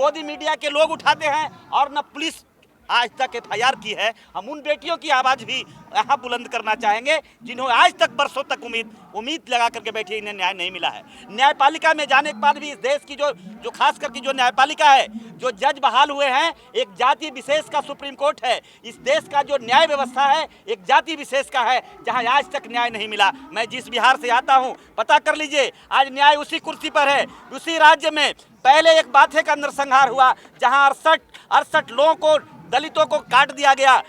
Modi media के लोग उठाते हैं और न पुलिस आज तक एफआईआर की है। हम उन बेटियों की आवाज भी यहाँ बुलंद करना चाहेंगे जिन्होंने आज तक बरसों तक उम्मीद लगा करके बैठी, इन्हें न्याय नहीं मिला है। न्यायपालिका में जाने के बाद भी इस देश की जो खास करके जो न्यायपालिका है, जो जज बहाल हुए हैं, एक जाति विशेष का सुप्रीम कोर्ट है। इस देश का जो न्याय व्यवस्था है एक जाति विशेष का है, जहाँ आज तक न्याय नहीं मिला। मैं जिस बिहार से आता हूँ, पता कर लीजिए, आज न्याय उसी कुर्सी पर है। उसी राज्य में पहले एक बाथे का नरसंहार हुआ, जहाँ 68 लोगों को, दलितों को काट दिया गया।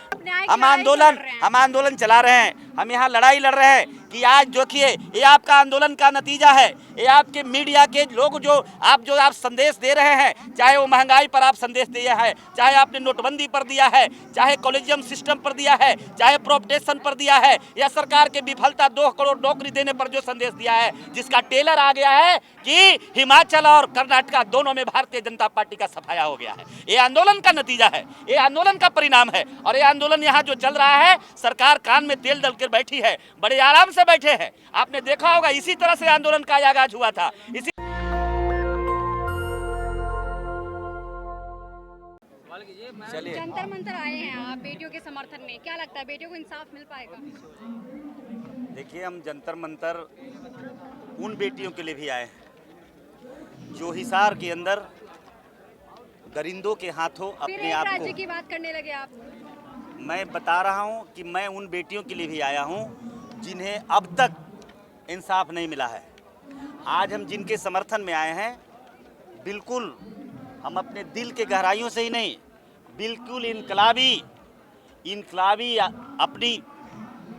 हम आंदोलन चला रहे हैं, हम यहाँ लड़ाई लड़ रहे हैं कि आज देखिए, ये आपका आंदोलन का नतीजा है। ये आपके मीडिया के लोग जो आप संदेश दे रहे हैं, चाहे वो महंगाई पर आप संदेश दिया है, चाहे आपने नोटबंदी पर दिया है, चाहे कॉलेजियम सिस्टम पर दिया है, चाहे प्रोपटेशन पर दिया है, या सरकार के विफलता 2 करोड़ नौकरी देने पर जो संदेश दिया है, जिसका टेलर आ गया है कि हिमाचल और कर्नाटक दोनों में भारतीय जनता पार्टी का सफाया हो गया है। ये आंदोलन का नतीजा है, ये आंदोलन का परिणाम है। और ये आंदोलन यहाँ जो चल रहा है, सरकार कान में तेल डाल कर बैठी है, बड़े आराम से बैठे हैं। आपने देखा होगा, इसी तरह से आंदोलन का आगाज हुआ था। चलिए, जंतर मंतर आए हैं आप बेटियों के समर्थन में, क्या लगता है बेटियों को इंसाफ मिल पाएगा? देखिए, हम जंतर मंतर उन बेटियों के लिए भी आए हैं जो हिसार के अंदर दरिंदों के हाथों अपने आप को, राज्य की बात करने लगे आप। मैं बता रहा हूं कि मैं उन बेटियों के लिए भी आया हूं जिन्हें अब तक इंसाफ नहीं मिला है। आज हम जिनके समर्थन में आए हैं, बिल्कुल हम अपने दिल के गहराइयों से ही नहीं, बिल्कुल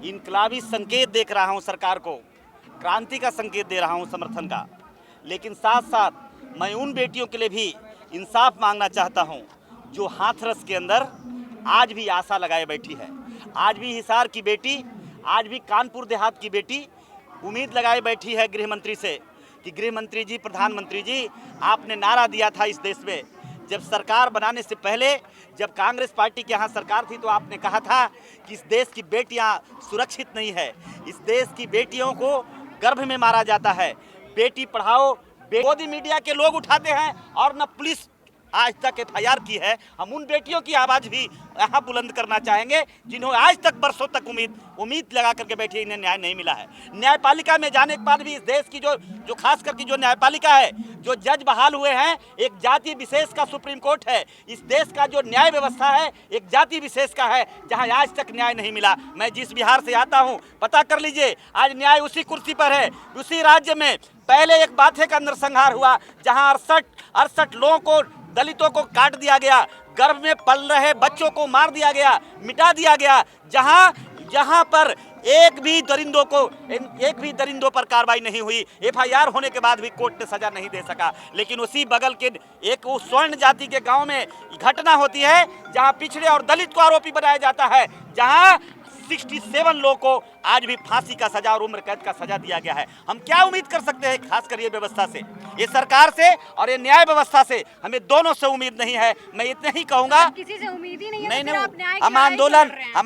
इनकलाबी संकेत देख रहा हूं सरकार को, क्रांति का संकेत दे रहा हूं, समर्थन का। लेकिन साथ साथ मैं उन बेटियों के लिए भी इंसाफ मांगना चाहता हूं जो हाथरस के अंदर आज भी आशा लगाए बैठी है। आज भी हिसार की बेटी, आज भी कानपुर देहात की बेटी उम्मीद लगाए बैठी है गृह मंत्री से कि गृह मंत्री जी, प्रधानमंत्री जी, आपने नारा दिया था इस देश में, जब सरकार बनाने से पहले, जब कांग्रेस पार्टी के यहाँ सरकार थी, तो आपने कहा था कि इस देश की बेटियां सुरक्षित नहीं है, इस देश की बेटियों को गर्भ में मारा जाता है। बेटी पढ़ाओ। मोदी मीडिया के लोग उठाते हैं और न पुलिस आज तक एफआईआर की है। हम उन बेटियों की आवाज़ भी यहाँ बुलंद करना चाहेंगे जिन्होंने आज तक बरसों तक उम्मीद लगा करके बैठी, इन्हें न्याय नहीं मिला है। न्यायपालिका में जाने के बाद भी इस देश की जो खास करके जो न्यायपालिका है, जो जज बहाल हुए हैं, एक जाति विशेष का सुप्रीम कोर्ट है। इस देश का जो न्याय व्यवस्था है एक जाति विशेष का है, जहाँ आज तक न्याय नहीं मिला। मैं जिस बिहार से आता हूँ, पता कर लीजिए, आज न्याय उसी कुर्सी पर है। उसी राज्य में पहले एक बाथे का नरसंहार हुआ, जहाँ 68 लोगों को, दलितों को काट दिया गया, गर्भ में पल रहे बच्चों को मार दिया गया, मिटा दिया गया, जहां पर एक भी दरिंदों पर कार्रवाई नहीं हुई। एफआईआर होने के बाद भी कोर्ट ने सजा नहीं दे सका। लेकिन उसी बगल के एक स्वर्ण जाति के गांव में घटना होती है, जहां पिछड़े और दलित को आरोपी बनाया जाता है, जहां 67 लोगों को आज भी फांसी का सजा और उम्र कैद का सजा दिया गया है। हम क्या उम्मीद कर सकते हैं, खासकर ये व्यवस्था से, ये सरकार से और ये न्याय व्यवस्था से? हमें दोनों से उम्मीद नहीं है। मैं इतना ही कहूंगा, किसी से उम्मीद ही नहीं है। नहीं, हम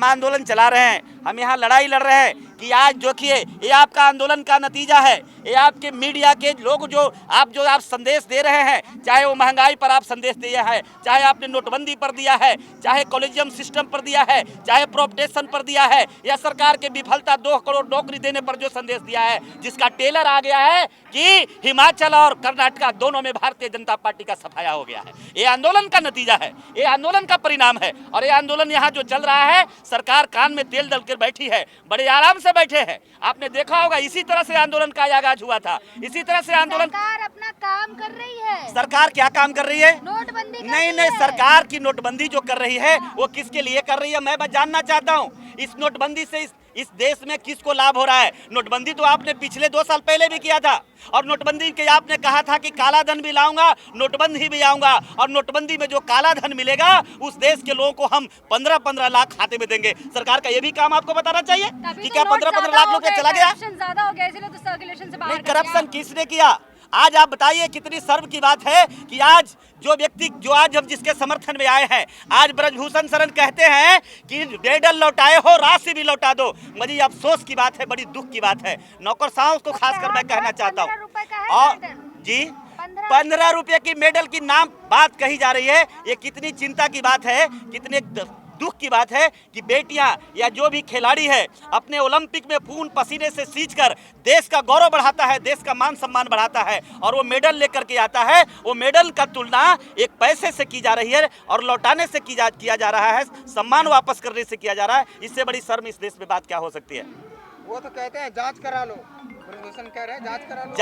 आंदोलन चला रहे हैं, हम यहाँ लड़ाई लड़ रहे हैं कि आज देखिए, ये आपका आंदोलन का नतीजा है। ये आपके मीडिया के लोग जो आप संदेश दे रहे हैं, चाहे वो महंगाई पर आप संदेश दिया है, चाहे आपने नोटबंदी पर दिया है, चाहे कॉलेजियम सिस्टम पर दिया है, चाहे प्रोपटेशन पर दिया है, या सरकार के विफलता 2 करोड़ नौकरी देने पर जो संदेश दिया है, जिसका टेलर आ गया है कि हिमाचल और कर्नाटक दोनों में भारतीय जनता पार्टी का सफाया हो गया है। ये आंदोलन का नतीजा है, ये आंदोलन का परिणाम है। और ये आंदोलन यहाँ जो चल रहा है, सरकार कान में तेल डाल कर बैठी है, बड़े आराम से बैठे हैं। आपने देखा होगा, इसी तरह से आंदोलन का आगाज हुआ था। इसी तरह से आंदोलन, सरकार अपना काम कर रही है। सरकार क्या काम कर रही है? नोटबंदी। नहीं, सरकार की नोटबंदी जो कर रही है वो किसके लिए कर रही है, मैं बस जानना चाहता हूँ। इस नोटबंदी से इस देश में किसको लाभ हो रहा है? नोटबंदी तो आपने पिछले 2 साल पहले भी किया था, और नोटबंदी के आपने कहा था कि काला धन भी लाऊंगा, नोटबंदी भी आऊंगा, और नोटबंदी में जो काला धन मिलेगा उस देश के लोगों को हम 15-15 लाख खाते में देंगे। सरकार का ये भी काम आपको बताना चाहिए कि क्या 15-15 लाख रुपए चला गया? ज्यादा हो गया, इसलिए तो सर्कुलेशन से बाहर। नहीं, करप्शन किसने किया? आज आप बताइए, कितनी शर्म की बात है कि आज आज हम जिसके समर्थन में आए हैं, आज ब्रजभूषण शरण कहते हैं कि मेडल लौटाए हो, राशि भी लौटा दो। बड़ी अफसोस की बात है, बड़ी दुख की बात है। नौकरशाहों को खासकर मैं कहना चाहता हूँ। और जी, 15 रुपए की मेडल की नाम बात कही जा रही है। ये कितनी चिंता की बात है, कितने दुख की बात है कि बेटियां या जो भी खिलाड़ी है अपने ओलंपिक में खून पसीने से सींचकर देश का गौरव बढ़ाता है, देश का मान सम्मान बढ़ाता है और वो मेडल लेकर के आता है। वो मेडल का तुलना एक पैसे से की जा रही है और लौटाने से किया जा रहा है, सम्मान वापस करने से किया जा रहा है। इससे बड़ी शर्म इस देश में बात क्या हो सकती है? वो तो कहते हैं जांच करा लो, ब्रजभूषण कह रहे हैं जांच करा लो।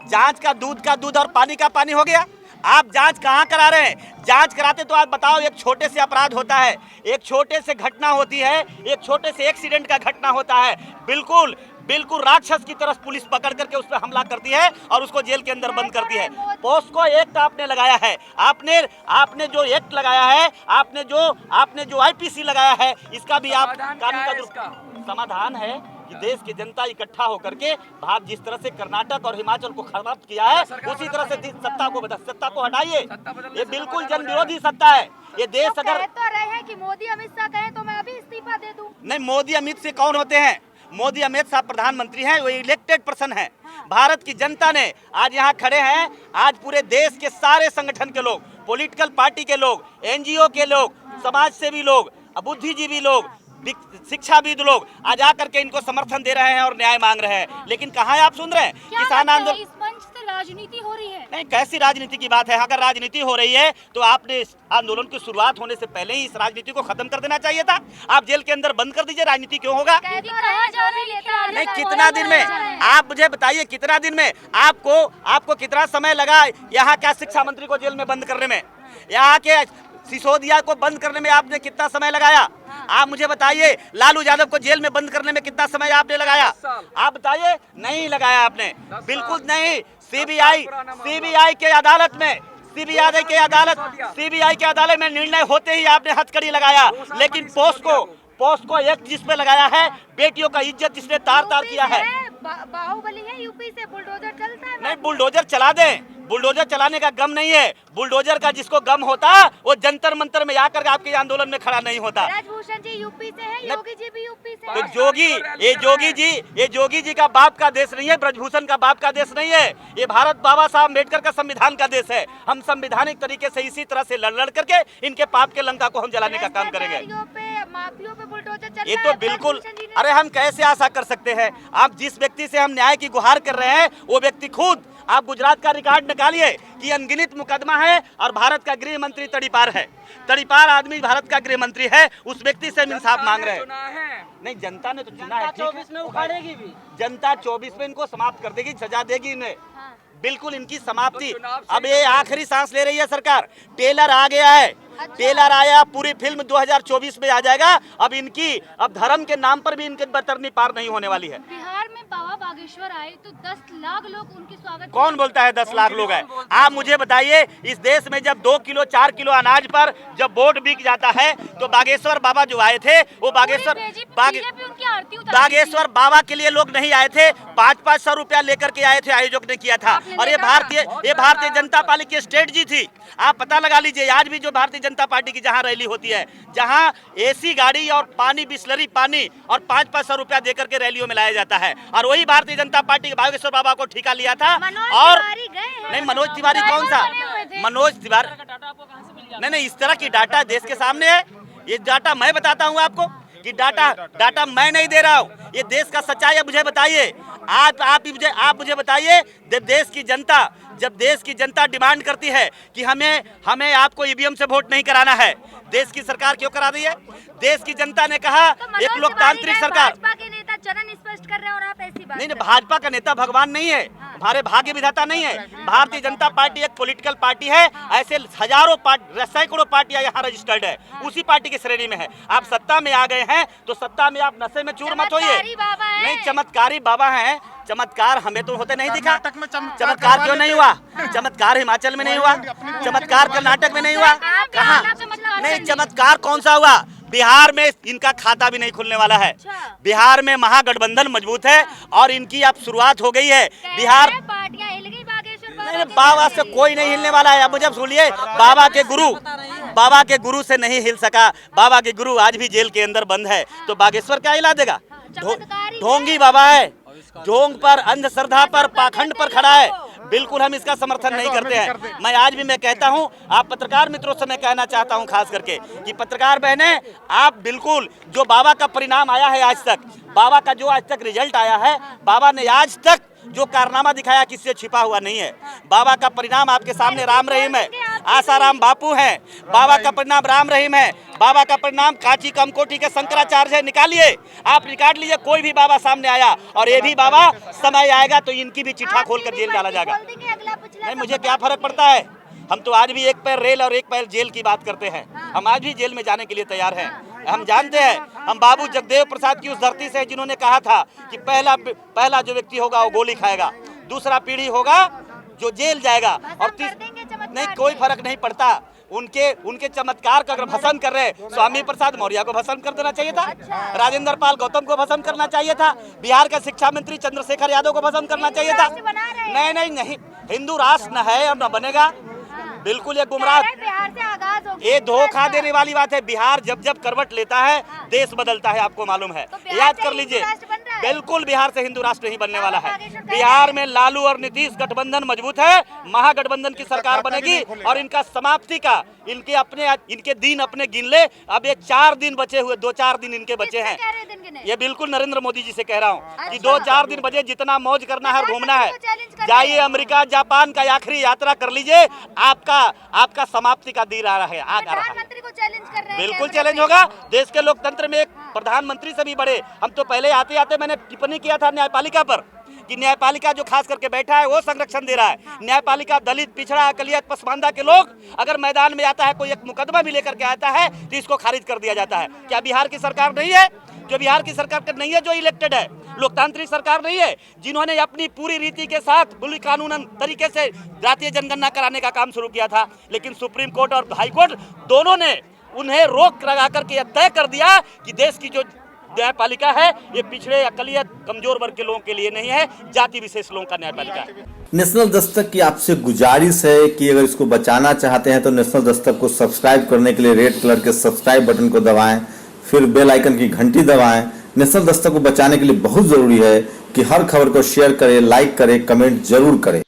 जांच का दूध का दूध और पानी का पानी हो गया। आप जांच कहाँ करा रहे हैं? जांच कराते तो आप बताओ, एक छोटे से अपराध होता है, एक छोटे से घटना होती है, एक छोटे से एक्सीडेंट का घटना होता है, बिल्कुल बिल्कुल राक्षस की तरह पुलिस पकड़ करके उस पर हमला करती है और उसको जेल के अंदर बंद करती है। पोस्को एक्ट आपने लगाया है, आपने जो एक्ट लगाया है, आपने जो आईपीसी लगाया है, इसका भी आप कानून का समाधान है कि देश की जनता इकट्ठा होकर के भाग जिस तरह से कर्नाटक और हिमाचल को खराब किया है, उसी तरह से सत्ता को हटाइए। ये बिल्कुल जन विरोधी सत्ता है। ये देश तो अगर तो रहे हैं कि मोदी अमित शाह कहें तो मैं अभी इस्तीफा दे दूं। नहीं, मोदी अमित से कौन होते हैं? मोदी अमित शाह प्रधानमंत्री हैं, वो इलेक्टेड पर्सन है। भारत की जनता ने आज यहाँ खड़े हैं, आज पूरे देश के सारे संगठन के लोग, पॉलिटिकल पार्टी के लोग, एनजीओ के लोग, समाज सेवी लोग, बुद्धिजीवी लोग, शिक्षाविद लोग आज आकर के इनको समर्थन दे रहे हैं और न्याय मांग रहे हैं। लेकिन कहाँ है आप सुन रहे हैं? किसान आंदोलन, इस मंच से राजनीति हो रही है। नहीं, कैसी राजनीति की बात है? अगर राजनीति हो रही है तो आपने इस आंदोलन की शुरुआत होने से पहले ही इस राजनीति को खत्म कर देना चाहिए था। आप जेल के अंदर बंद कर दीजिए, राजनीति क्यों होगा? नहीं, कितना दिन में आप मुझे बताइए, कितना दिन में आपको कितना समय लगा यहाँ क्या शिक्षा मंत्री को जेल में बंद करने में, यहाँ के सिसोदिया को बंद करने में आपने कितना समय लगाया? आप मुझे बताइए, लालू यादव को जेल में बंद करने में कितना समय आपने लगाया? आप बताइए। नहीं लगाया आपने, बिल्कुल नहीं। सीबीआई के अदालत में निर्णय होते ही आपने हथकड़ी लगाया। लेकिन पोस्को एक्ट जिसपे लगाया है, बेटियों का इज्जत जिसने तार किया है। बाहुबली है यूपी से, बुलडोजर चलता है। नहीं, बुलडोजर चला दें, बुलडोजर चलाने का गम नहीं है। बुलडोजर का जिसको गम होता वो जंतर मंतर में आकर आपके आंदोलन में खड़ा नहीं होता। ब्रजभूषण जी यूपी से हैं, योगी जी भी यूपी से। तो ये जोगी जी का बाप का देश नहीं है, ब्रजभूषण का बाप का देश नहीं है। ये भारत बाबा साहब अम्बेडकर का संविधान का देश है। हम संवैधानिक तरीके से इसी तरह से लड़ करके इनके पाप के लंका को हम जलाने का काम करेंगे। माफियों पे बुलडोजर चल ये तो बिल्कुल, अरे हम कैसे आशा कर सकते हैं? आप जिस व्यक्ति से हम न्याय की गुहार कर रहे हैं वो व्यक्ति खुद, आप गुजरात का रिकॉर्ड निकालिए कि अनगिनत मुकदमा है और भारत का गृह मंत्री तड़ीपार है। तड़ीपार आदमी भारत का गृह मंत्री है, उस व्यक्ति से हम इंसाफ मांग रहे हैं। नहीं, जनता ने तो चुना है, 24 में उखाड़ेगी भी जनता, 24 में इनको समाप्त कर देगी, सजा देगी इन्हें, बिल्कुल इनकी समाप्ति। अब ये आखिरी सांस ले रही है सरकार। टेलर आ गया है, टेलर आया, पूरी फिल्म 2024 में आ जाएगा। अब धर्म के नाम पर भी इनके बतरनी पार नहीं होने वाली है। बिहार में बाबा बागेश्वर आए तो 10 लाख लोग उनके स्वागत। कौन बोलता है 10 लाख लोग हैं? आप मुझे बताइए, इस देश में जब 2 किलो 4 किलो अनाज पर जब वोट बिक जाता है तो बागेश्वर बाबा जो आए थे वो बागेश्वर बाबा के लिए लोग नहीं आए थे, 500 रुपया लेकर के आए थे, आयोजक ने किया था। और ये भारतीय जनता पार्टी की स्ट्रेटजी थी। आप पता लगा लीजिए, आज भी जो भारतीय जनता पार्टी की जहां रैली होती है, जहां एसी गाड़ी और पानी, बिस्लरी पानी और 500 रुपया देकर के रैलियों में लाया जाता है। और वही भारतीय जनता पार्टी के बागेश्वर बाबा को ठिका लिया था। और नहीं, मनोज तिवारी कौन सा मनोज तिवारी? नहीं, इस तरह की डाटा देश के सामने है। ये डाटा मैं बताता हूँ आपको कि डाटा मैं नहीं दे रहा हूँ, ये देश का सच्चाई है। मुझे बताइए, आप मुझे बताइए, जब देश की जनता डिमांड करती है कि हमें आपको ईवीएम से वोट नहीं कराना है, देश की सरकार क्यों करा रही है? देश की जनता ने कहा एक लोकतांत्रिक सरकार। भाजपा के नेता चरण स्पष्ट कर रहे हैं और आप ऐसी बात नहीं, भाजपा का नेता भगवान नहीं है, हमारे भाग्य विधाता नहीं है। भारतीय जनता पार्टी एक पॉलिटिकल पार्टी है। ऐसे सैकड़ों पार्टियां यहाँ रजिस्टर्ड है, उसी पार्टी की श्रेणी में है। आप सत्ता में आ गए हैं तो सत्ता में आप नशे में चूर मत होइए। नहीं, चमत्कारी बाबा हैं। चमत्कार हमें तो होते नहीं दिखा। चमत्कार क्यों नहीं हुआ? चमत्कार हिमाचल में नहीं हुआ, चमत्कार कर्नाटक में नहीं हुआ, कहाँ? नहीं, चमत्कार कौन सा हुआ? बिहार में इनका खाता भी नहीं खुलने वाला है। बिहार में महागठबंधन मजबूत है और इनकी अब शुरुआत हो गई है। बिहार नहीं, बाबा से कोई नहीं हिलने वाला है। अब मुझे सुनिए, बाबा के गुरु से नहीं हिल सका। बाबा के गुरु आज भी जेल के अंदर बंद है, तो बागेश्वर क्या हिला देगा? ढोंगी बाबा है, ढोंग पर, अंधश्रद्धा पर, पाखंड पर खड़ा है। बिल्कुल हम इसका समर्थन नहीं करते हैं। मैं आज भी मैं कहता हूं, आप पत्रकार मित्रों से मैं कहना चाहता हूं खास करके कि पत्रकार बहनें, आप बिल्कुल जो बाबा का परिणाम आया है आज तक, बाबा का जो आज तक रिजल्ट आया है, बाबा ने आज तक जो कारनामा दिखाया किसी से छिपा हुआ नहीं है। बाबा का परिणाम आपके सामने राम रहीम है, आसाराम बापू हैं, बाबा का परिणाम राम रहीम है, बाबा का परिणाम कांची कमकोटी के शंकराचार्य है। निकालिए, आप निकाल लीजिए, कोई भी बाबा सामने आया, और ये भी बाबा समय आएगा तो इनकी भी चिट्ठा खोलकर जेल डाला जाएगा। नहीं, मुझे क्या फर्क पड़ता है, हम तो आज भी एक पैर रेल और एक पैर जेल की बात करते हैं। हम आज भी जेल में जाने के लिए तैयार हैं। हम जानते हैं, हम बाबू जगदेव प्रसाद की उस धरती से, जिन्होंने कहा था कि पहला जो व्यक्ति होगा वो गोली खाएगा, दूसरा पीढ़ी होगा जो जेल जाएगा, और नहीं, कोई फर्क नहीं पड़ता। उनके चमत्कार का अगर भस्म कर रहे, स्वामी प्रसाद मौर्य को भस्म कर देना चाहिए था, राजेंद्र पाल गौतम को भस्म करना चाहिए था, बिहार का शिक्षा मंत्री चंद्रशेखर यादव को भस्म करना चाहिए था। नहीं, हिंदू राष्ट्र न है और न बनेगा। बिल्कुल ये गुमराह, बिहार से आगाज हो गया। ये धोखा देने वाली बात है। बिहार जब जब करवट लेता है, देश बदलता है, आपको मालूम है, याद कर लीजिए। बिल्कुल बिहार से हिंदू राष्ट्र नहीं बनने वाला है। बिहार में लालू और नीतीश गठबंधन मजबूत है, महागठबंधन की सरकार बनेगी, और इनका समाप्ति का इनके दिन अपने गिन ले। अब ये 4 दिन बचे हुए, 2-4 दिन इनके बचे हैं। ये बिल्कुल नरेंद्र मोदी जी से कह रहा हूँ कि 2-4 दिन बचे, जितना मौज करना है, घूमना है, जाइए अमेरिका जापान का आखिरी यात्रा कर लीजिए। आपका समाप्ति का दिन आ रहा है, आ रहा है। को चैलेंज कर रहे हैं। बिल्कुल चैलेंज होगा। देश के लोकतंत्र में एक प्रधानमंत्री से भी बड़े, हम तो पहले आते आते मैंने टिप्पणी किया था न्यायपालिका पर कि न्यायपालिका जो खास करके बैठा है वो संरक्षण दे रहा है। न्यायपालिका दलित, पिछड़ा, अकलियत, पसमानदा के लोग अगर मैदान में आता है, कोई एक मुकदमा भी लेकर के आता है, तो इसको खारिज कर दिया जाता है। क्या बिहार की सरकार नहीं है? जो बिहार की सरकार नहीं है, जो इलेक्टेड है, लोकतांत्रिक सरकार नहीं है, जिन्होंने अपनी पूरी रीति के साथ पूरी कानूनन तरीके से जातीय जनगणना कराने का काम शुरू किया था, लेकिन सुप्रीम कोर्ट और हाई कोर्ट दोनों ने उन्हें रोक लगा करके यह तय कर दिया कि देश की जो न्यायपालिका है ये पिछड़े, अकलियत, कमजोर वर्ग के लोगों के लिए नहीं है, जाति विशेष लोगों का न्यायपालिका है। नेशनल दस्तक की आपसे गुजारिश है कि अगर इसको बचाना चाहते हैं तो नेशनल दस्तक को सब्सक्राइब करने के लिए रेड कलर के सब्सक्राइब बटन को दबाएं, फिर बेल आइकन की घंटी दबाएं। नेशनल दस्तक को बचाने के लिए बहुत जरूरी है कि हर खबर को शेयर करें, लाइक करें, कमेंट जरूर करें।